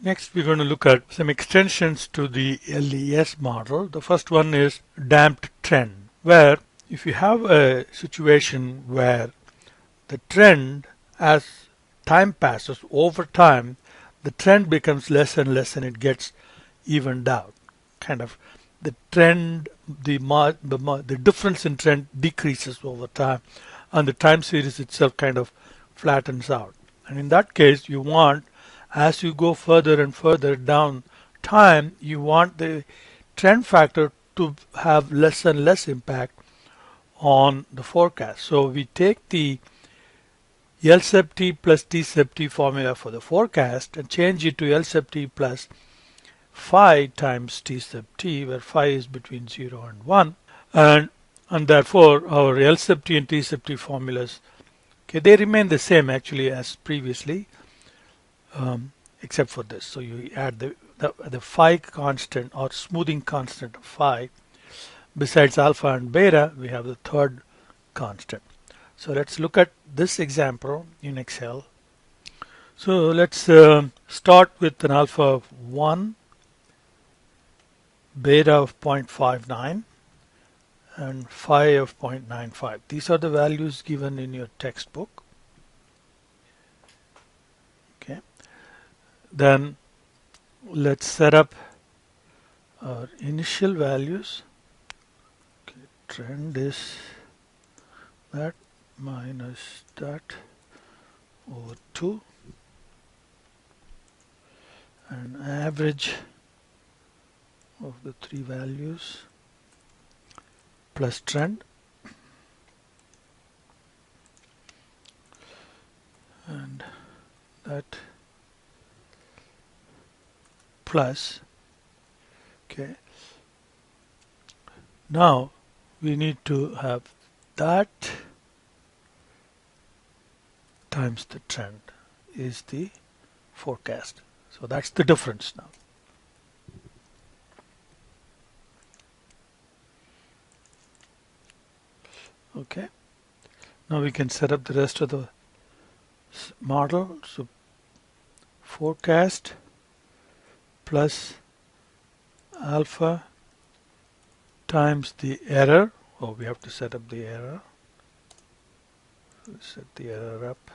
Next, we're going to look at some extensions to the LES model. The first one is damped trend, where if you have a situation where the trend, as time passes over time, the trend becomes less and less and it gets evened out. Kind of the trend, the difference in trend decreases over time, and the time series itself kind of flattens out. And in that case, you want, as you go further and further down time, you want the trend factor to have less and less impact on the forecast. So we take the L sub t plus T sub t formula for the forecast and change it to L sub t plus phi times T sub t, where phi is between 0 and 1. And therefore, our L sub t and T sub t formulas, okay, they remain the same actually as previously, except for this. So you add the phi constant or smoothing constant of phi. Besides alpha and beta, we have the third constant. So let's look at this example in Excel. So let's start with an alpha of 1, beta of 0.59, and phi of 0.95. These are the values given in your textbook. Okay. Then let's set up our initial values. Okay. Trend is that minus that over 2, and average of the three values plus trend, and that plus, okay, now we need to have that times the trend is the forecast. So that's the difference now. Okay, now we can set up the rest of the model. So forecast plus alpha times the error. Oh, we have to set up the error. Set the error up.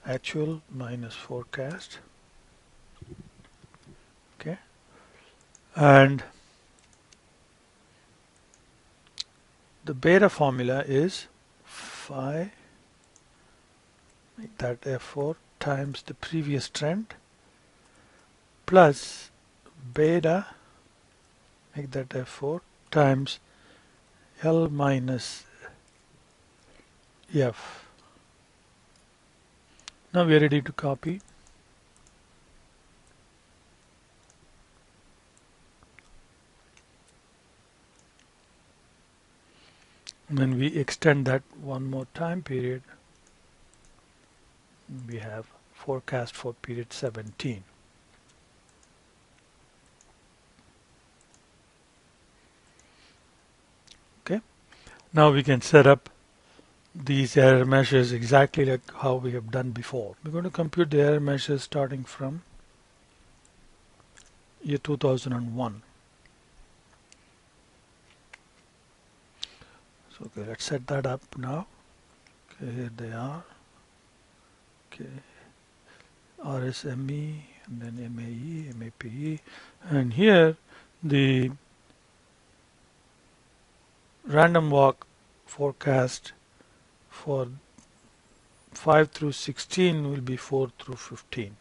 Actual minus forecast. Okay, and the beta formula is phi, make that F4, times the previous trend plus beta, make that F4, times L minus F. Now we are ready to copy. When we extend that one more time period, we have forecast for period 17. Okay, now we can set up these error measures exactly like how we have done before. We're going to compute the error measures starting from year 2001. So okay, let's set that up now. Okay, here they are. Okay, RSME, and then MAE, MAPE, and here the random walk forecast for 5 through 16 will be 4 through 15.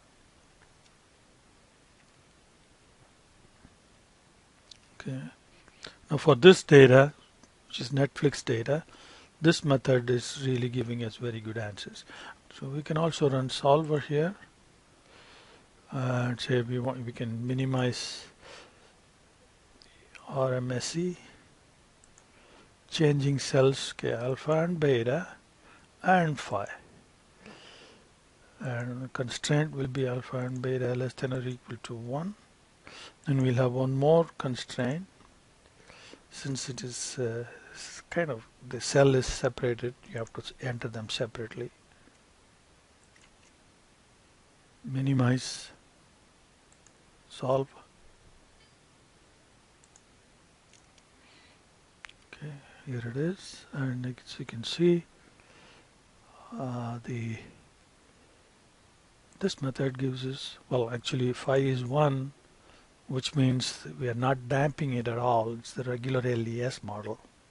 Okay, now for this data, which is Netflix data, this method is really giving us very good answers. So we can also run solver here and say we can minimize RMSE, changing cells, okay, alpha and beta and phi, and the constraint will be alpha and beta less than or equal to 1. Then we'll have one more constraint, since it is kind of the cell is separated, you have to enter them separately. Minimize solve. Okay, here it is, and as you can see, this method gives us, well, actually phi is 1, which means we are not damping it at all. It's the regular LES model.